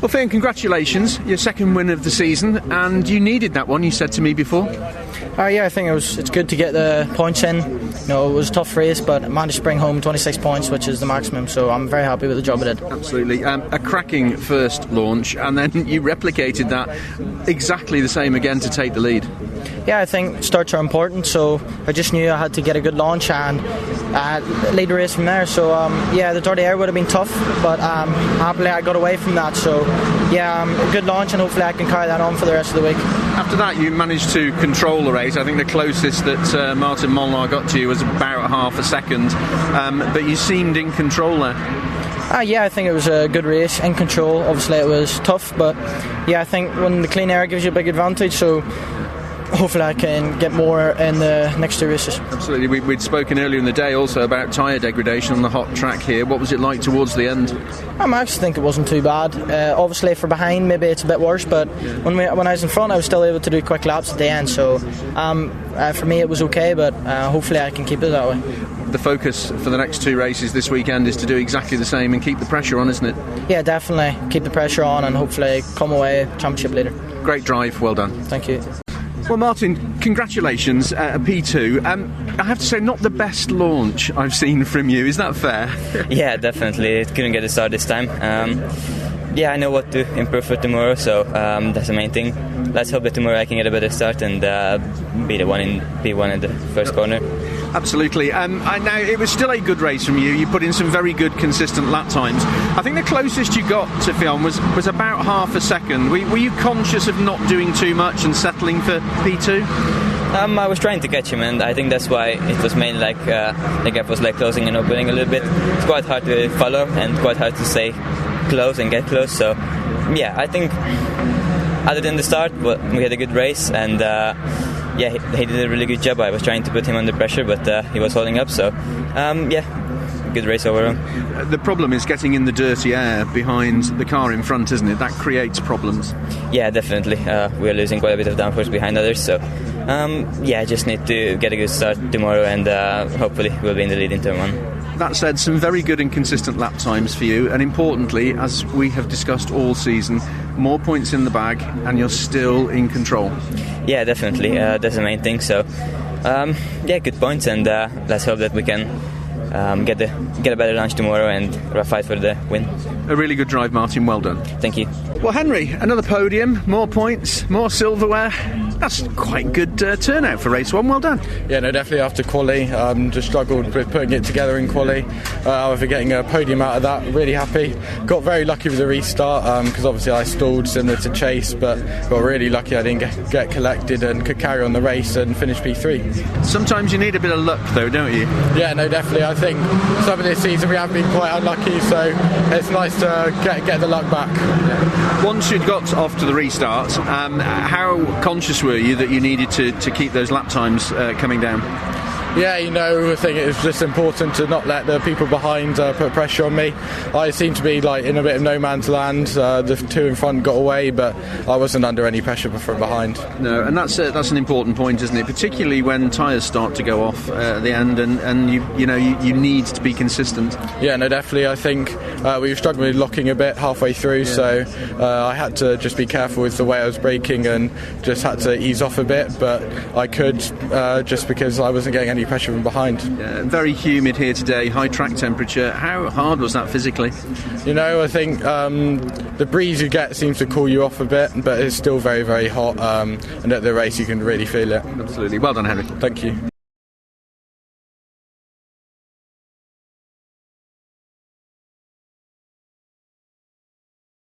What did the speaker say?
Well, Fionn, congratulations. Your second win of the season, and you needed that one, you said to me before. Yeah, I think it's good to get the points in. You know, it was a tough race, but I managed to bring home 26 points, which is the maximum, so I'm very happy with the job I did. Absolutely. A cracking first launch, and then you replicated that exactly the same again to take the lead. Yeah, I think starts are important, so I just knew I had to get a good launch and lead the race from there. So the dirty air would have been tough, but happily I got away from that. So a good launch, and hopefully I can carry that on for the rest of the week. After that, you managed to control the race. I think the closest that Martin Molnár got to you was about half a second, but you seemed in control there. I think it was a good race, in control. Obviously it was tough, but I think when the clean air gives you a big advantage, so hopefully I can get more in the next two races. Absolutely. We'd spoken earlier in the day also about tyre degradation on the hot track here. What was it like towards the end? I actually think it wasn't too bad. Obviously for behind maybe it's a bit worse, but when I was in front I was still able to do quick laps at the end, so for me it was okay, but hopefully I can keep it that way. The focus for the next two races this weekend is to do exactly the same and keep the pressure on, isn't it? Yeah, definitely. Keep the pressure on and hopefully come away championship leader. Great drive, well done. Thank you. Well, Martin, congratulations, P2. I have to say, not the best launch I've seen from you, is that fair? Yeah, definitely. It couldn't get a start this time. I know what to improve for tomorrow, so that's the main thing. Let's hope that tomorrow I can get a better start and be the one in P1 at the first corner. Absolutely. Now, it was still a good race from you. You put in some very good, consistent lap times. I think the closest you got to Fionn was about half a second. Were you conscious of not doing too much and settling for P2? I was trying to catch him, and I think that's why it was mainly like the gap was like closing and opening a little bit. It's quite hard to follow and quite hard to stay close and get close. So, I think other than the start, we had a good race, and he did a really good job. I was trying to put him under pressure, but he was holding up. So, good race overall. The problem is getting in the dirty air behind the car in front, isn't it? That creates problems. Yeah, definitely. We're losing quite a bit of downforce behind others, so I just need to get a good start tomorrow, and hopefully we'll be in the lead in turn one. That said, some very good and consistent lap times for you, and importantly, as we have discussed all season, more points in the bag, and you're still in control. Yeah, definitely. That's the main thing. So, good points, and let's hope that we can get a better lunch tomorrow and fight for the win. A really good drive, Martin. Well done. Thank you. Well, Henry, another podium, more points, more silverware. That's quite good turnout for race one. Well done. Yeah, no, definitely after quali. Just struggled with putting it together in quali. However, getting a podium out of that, really happy. Got very lucky with the restart because obviously I stalled similar to Chase, but got really lucky I didn't get collected and could carry on the race and finish P3. Sometimes you need a bit of luck though, don't you? Yeah, no, definitely. I think some of this season we have been quite unlucky, so it's nice to get the luck back. Once you'd got off to the restart, how conscious were you that you needed to keep those lap times coming down? Yeah, I think it's just important to not let the people behind put pressure on me. I seemed to be in a bit of no man's land. The two in front got away, but I wasn't under any pressure from behind. No, and that's an important point, isn't it? Particularly when tyres start to go off at the end, and you need to be consistent. Yeah, no, definitely. I think we were struggling with locking a bit halfway through, so I had to just be careful with the way I was braking and just had to ease off a bit. But I could just because I wasn't getting any pressure from behind. Very humid here today, high track temperature. How hard was that physically? I think the breeze you get seems to cool you off a bit, but it's still very, very hot, and at the race you can really feel it. Absolutely. Well done, Henry. Thank you.